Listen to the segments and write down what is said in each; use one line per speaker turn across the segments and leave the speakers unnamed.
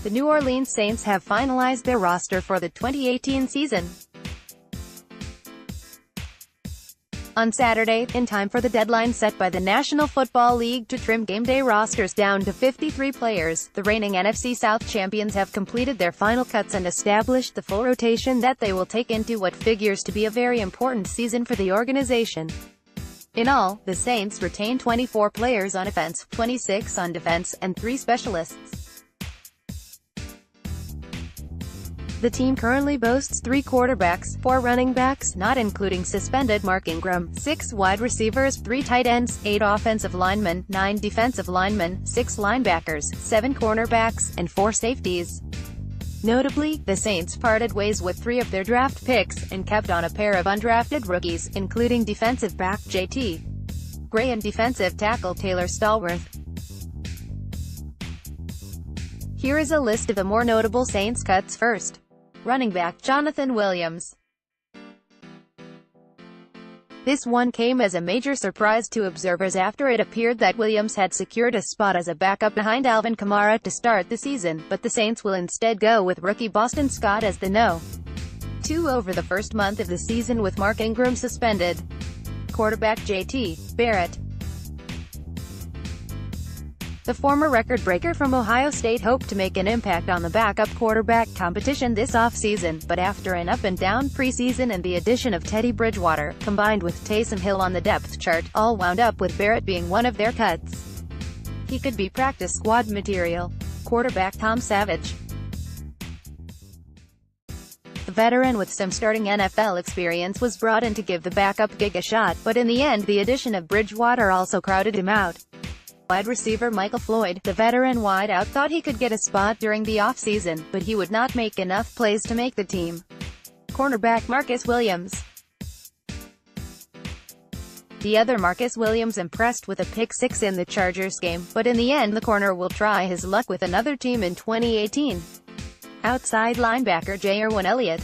The New Orleans Saints have finalized their roster for the 2018 season. On Saturday, in time for the deadline set by the National Football League to trim game day rosters down to 53 players, the reigning NFC South champions have completed their final cuts and established the full rotation that they will take into what figures to be a very important season for the organization. In all, the Saints retain 24 players on offense, 26 on defense, and 3 specialists. The team currently boasts 3 quarterbacks, 4 running backs, not including suspended Mark Ingram, 6 wide receivers, 3 tight ends, 8 offensive linemen, 9 defensive linemen, 6 linebackers, 7 cornerbacks, and 4 safeties. Notably, the Saints parted ways with 3 of their draft picks, and kept on a pair of undrafted rookies, including defensive back J.T. Gray and defensive tackle Taylor Stallworth. Here is a list of the more notable Saints cuts first. Running back Jonathan Williams. This one came as a major surprise to observers after it appeared that Williams had secured a spot as a backup behind Alvin Kamara to start the season, but the Saints will instead go with rookie Boston Scott as the No. 2 over the first month of the season with Mark Ingram suspended. Quarterback J.T. Barrett. The former record breaker from Ohio State hoped to make an impact on the backup quarterback competition this offseason, but after an up-and-down preseason and the addition of Teddy Bridgewater, combined with Taysom Hill on the depth chart, all wound up with Barrett being one of their cuts. He could be practice squad material. Quarterback Tom Savage. The veteran with some starting NFL experience was brought in to give the backup gig a shot, but in the end the addition of Bridgewater also crowded him out. Wide receiver Michael Floyd, the veteran wideout, thought he could get a spot during the offseason, but he would not make enough plays to make the team. Cornerback Marcus Williams. The other Marcus Williams impressed with a pick-6 in the Chargers game, but in the end the corner will try his luck with another team in 2018. Outside linebacker J. Erwin Elliott.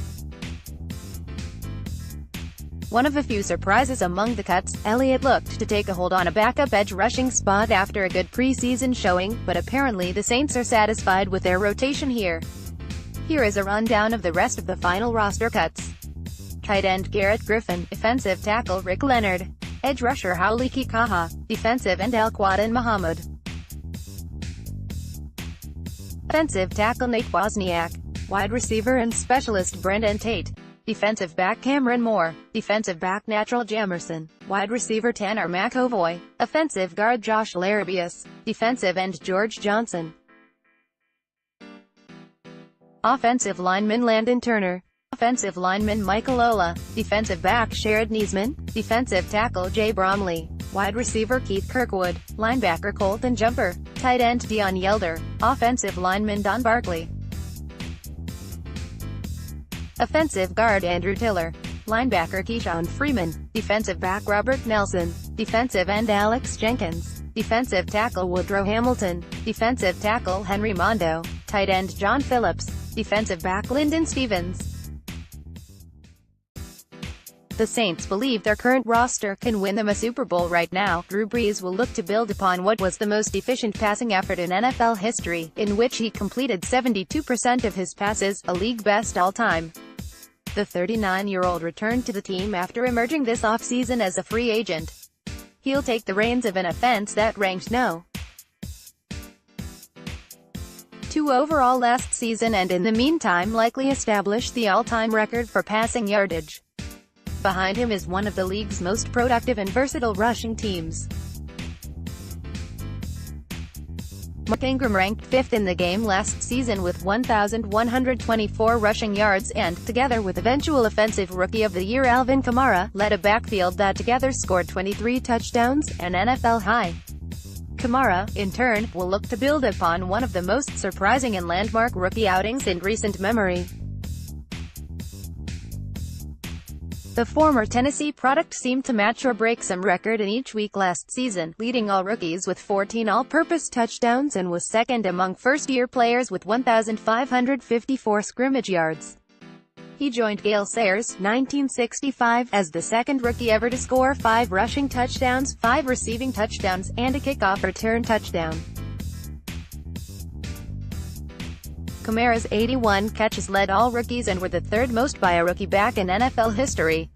One of a few surprises among the cuts, Elliott looked to take a hold on a backup edge rushing spot after a good preseason showing, but apparently the Saints are satisfied with their rotation here. Here is a rundown of the rest of the final roster cuts. Tight end Garrett Griffin, defensive tackle Rick Leonard, edge rusher Howley Kikaha, defensive end Al-Quadin Muhammad, offensive tackle Nate Wozniak, wide receiver and specialist Brendan Tate, defensive back Cameron Moore, defensive back Natural Jamerson, wide receiver Tanner McEvoy, offensive guard Josh Larabius, defensive end George Johnson, offensive lineman Landon Turner, offensive lineman Michael Ola, defensive back Sherrod Niesman, defensive tackle Jay Bromley, wide receiver Keith Kirkwood, linebacker Colton Jumper, tight end Dion Yelder, offensive lineman Don Barkley, offensive guard Andrew Tiller, linebacker Keyshawn Freeman, defensive back Robert Nelson, defensive end Alex Jenkins, defensive tackle Woodrow Hamilton, defensive tackle Henry Mondo, tight end John Phillips, defensive back Lyndon Stevens. The Saints believe their current roster can win them a Super Bowl right now. Drew Brees will look to build upon what was the most efficient passing effort in NFL history, in which he completed 72% of his passes, a league best all-time. The 39-year-old returned to the team after emerging this offseason as a free agent. He'll take the reins of an offense that ranked No. 2 overall last season and in the meantime likely established the all-time record for passing yardage. Behind him is one of the league's most productive and versatile rushing teams. Mark Ingram ranked 5th in the game last season with 1,124 rushing yards and, together with eventual Offensive Rookie of the Year Alvin Kamara, led a backfield that together scored 23 touchdowns, an NFL high. Kamara, in turn, will look to build upon one of the most surprising and landmark rookie outings in recent memory. The former Tennessee product seemed to match or break some record in each week last season, leading all rookies with 14 all-purpose touchdowns and was second among first-year players with 1,554 scrimmage yards. He joined Gale Sayers, 1965, as the second rookie ever to score 5 rushing touchdowns, 5 receiving touchdowns, and a kickoff return touchdown. Kamara's 81 catches led all rookies and were the third most by a rookie back in NFL history.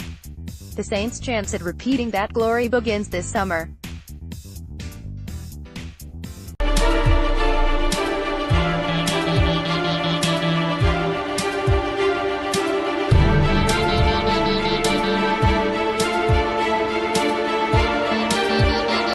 The Saints' chance at repeating that glory begins this summer.